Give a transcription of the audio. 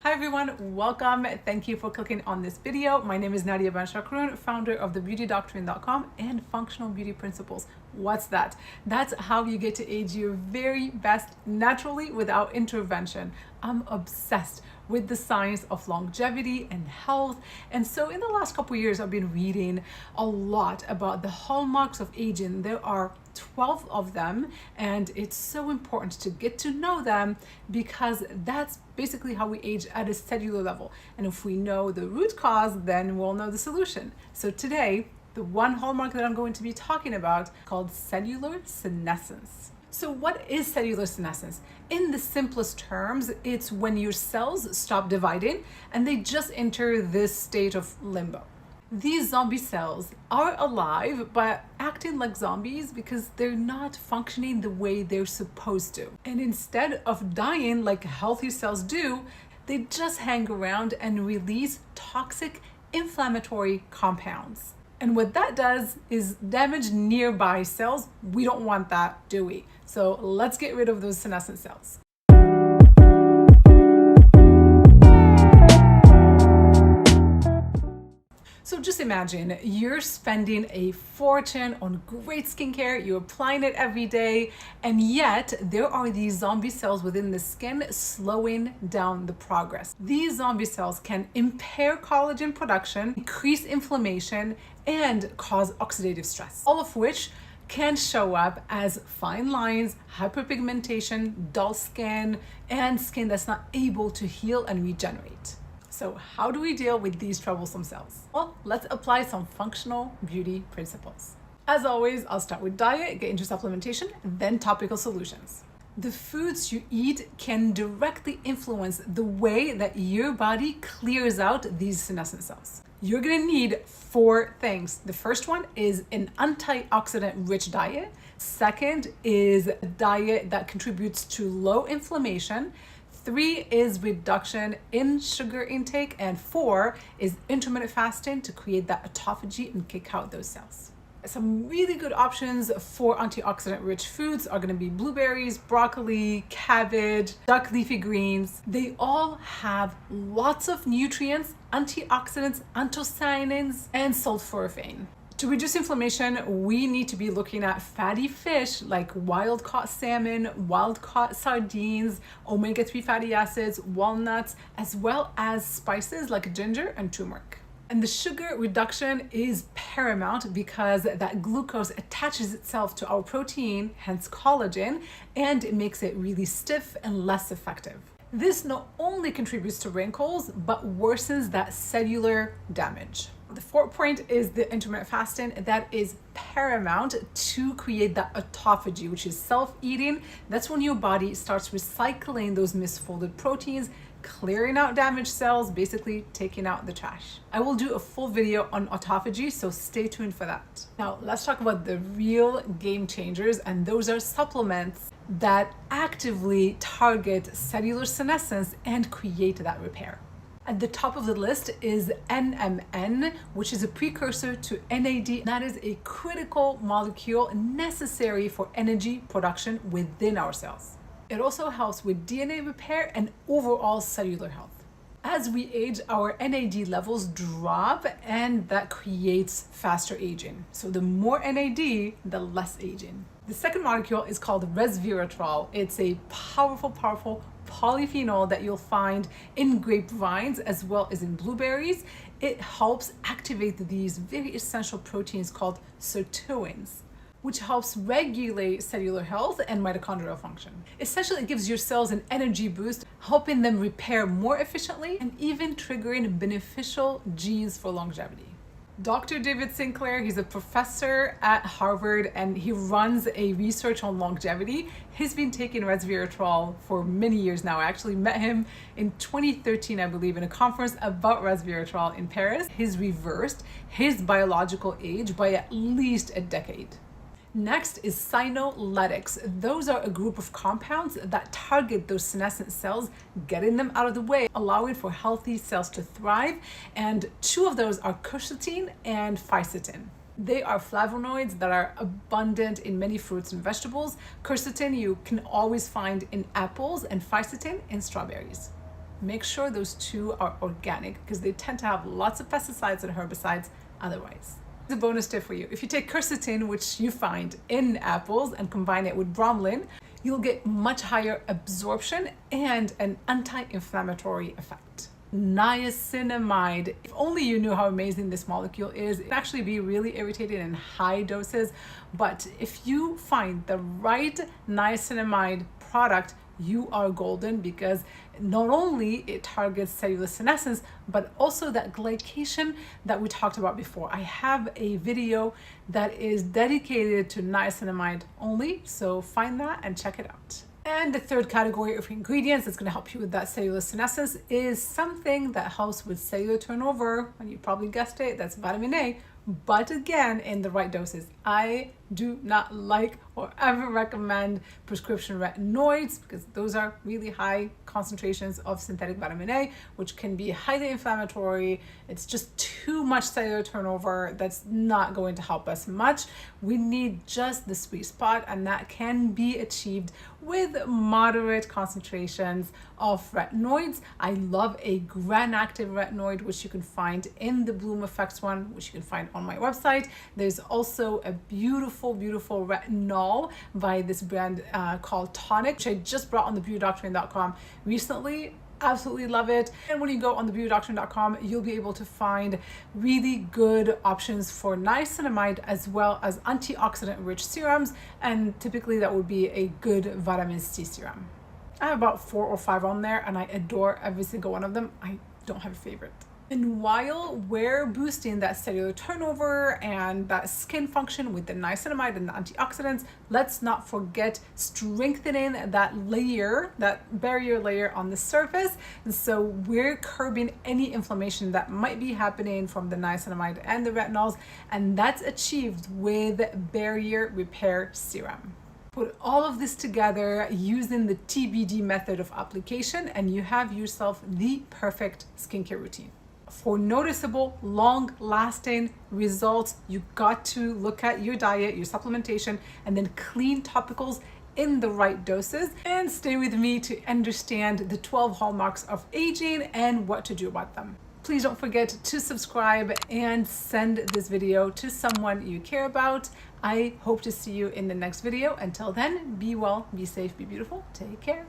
Hi everyone, welcome. Thank you for clicking on this video. My name is Nadia Ben-Shakroun, founder of thebeautydoctrine.com and Functional Beauty Principles. What's that? That's how you get to age your very best naturally without intervention. I'm obsessed with the science of longevity and health. And so in the last couple of years, I've been reading a lot about the hallmarks of aging. There are 12 of them, and it's so important to get to know them because that's basically how we age at a cellular level. And if we know the root cause, then we'll know the solution. So today, the one hallmark that I'm going to be talking about called cellular senescence. So what is cellular senescence? In the simplest terms, it's when your cells stop dividing and they just enter this state of limbo. These zombie cells are alive but acting like zombies because they're not functioning the way they're supposed to. And instead of dying like healthy cells do, they just hang around and release toxic inflammatory compounds. And what that does is damage nearby cells. We don't want that, do we? So let's get rid of those senescent cells. So just imagine you're spending a fortune on great skincare, you're applying it every day, and yet there are these zombie cells within the skin slowing down the progress. These zombie cells can impair collagen production, increase inflammation, and cause oxidative stress, all of which can show up as fine lines, hyperpigmentation, dull skin, and skin that's not able to heal and regenerate. So how do we deal with these troublesome cells? Well, let's apply some functional beauty principles. As always, I'll start with diet, get into supplementation, then topical solutions. The foods you eat can directly influence the way that your body clears out these senescent cells. You're gonna need 4 things. The first one is an antioxidant-rich diet. Second is a diet that contributes to low inflammation. 3 is reduction in sugar intake, and 4 is intermittent fasting to create that autophagy and kick out those cells. Some really good options for antioxidant-rich foods are going to be blueberries, broccoli, cabbage, dark leafy greens. They all have lots of nutrients, antioxidants, anthocyanins, and sulforaphane. To reduce inflammation, we need to be looking at fatty fish like wild-caught salmon, wild-caught sardines, omega-3 fatty acids, walnuts, as well as spices like ginger and turmeric. And the sugar reduction is paramount because that glucose attaches itself to our protein, hence collagen, and it makes it really stiff and less effective. This not only contributes to wrinkles, but worsens that cellular damage. The 4th point is the intermittent fasting. That is paramount to create that autophagy, which is self-eating. That's when your body starts recycling those misfolded proteins, clearing out damaged cells, basically taking out the trash. I will do a full video on autophagy, so stay tuned for that. Now, let's talk about the real game changers, and those are supplements that actively target cellular senescence and create that repair. At the top of the list is NMN, which is a precursor to NAD. That is a critical molecule necessary for energy production within our cells. It also helps with DNA repair and overall cellular health. As we age, our NAD levels drop, and that creates faster aging. So the more NAD, the less aging. The second molecule is called resveratrol. It's a powerful polyphenol that you'll find in grapevines as well as in blueberries. It helps activate these very essential proteins called sirtuins, which helps regulate cellular health and mitochondrial function. Essentially, it gives your cells an energy boost, helping them repair more efficiently and even triggering beneficial genes for longevity. Dr. David Sinclair, he's a professor at Harvard and he runs a research on longevity. He's been taking resveratrol for many years now. I actually met him in 2013, I believe, in a conference about resveratrol in Paris. He's reversed his biological age by at least a decade. Next is sinolytics. Those are a group of compounds that target those senescent cells, getting them out of the way, allowing for healthy cells to thrive. And 2 of those are quercetin and fisetin. They are flavonoids that are abundant in many fruits and vegetables. Quercetin you can always find in apples and fisetin in strawberries. make sure those two are organic because they tend to have lots of pesticides and herbicides otherwise. The bonus tip for you, if you take quercetin, which you find in apples, and combine it with bromelain, you'll get much higher absorption and an anti-inflammatory effect. Niacinamide, if only you knew how amazing this molecule is. It can actually be really irritating in high doses, but if you find the right niacinamide product, you are golden, because not only it targets cellular senescence, but also that glycation that we talked about before. I have a video that is dedicated to niacinamide only, so find that and check it out. And the third category of ingredients that's going to help you with that cellular senescence is something that helps with cellular turnover, and you probably guessed it, that's vitamin A, but again, in the right doses. I do not like or ever recommend prescription retinoids because those are really high concentrations of synthetic vitamin A, which can be highly inflammatory. It's just too much cellular turnover. That's not going to help us much. We need just the sweet spot, and that can be achieved with moderate concentrations of retinoids. I love a gram-active retinoid, which you can find in the Bloom Effects one, which you can find on my website. There's also a beautiful retinol by this brand called Tonic, which I just brought on thebeautydoctrine.com recently. Absolutely love it. And when you go on thebeautydoctrine.com, you'll be able to find really good options for niacinamide as well as antioxidant rich serums, and typically that would be a good vitamin C serum. I have about 4 or 5 on there, and I adore every single one of them. I don't have a favorite. And while we're boosting that cellular turnover and that skin function with the niacinamide and the antioxidants, let's not forget strengthening that layer, that barrier layer on the surface. And so we're curbing any inflammation that might be happening from the niacinamide and the retinols, and that's achieved with barrier repair serum. Put all of this together using the TBD method of application, and you have yourself the perfect skincare routine. For noticeable, long-lasting results, you got to look at your diet, your supplementation, and then clean topicals in the right doses. And stay with me to understand the 12 hallmarks of aging and what to do about them. Please don't forget to subscribe and send this video to someone you care about. I hope to see you in the next video. Until then, be well, be safe, be beautiful. Take care.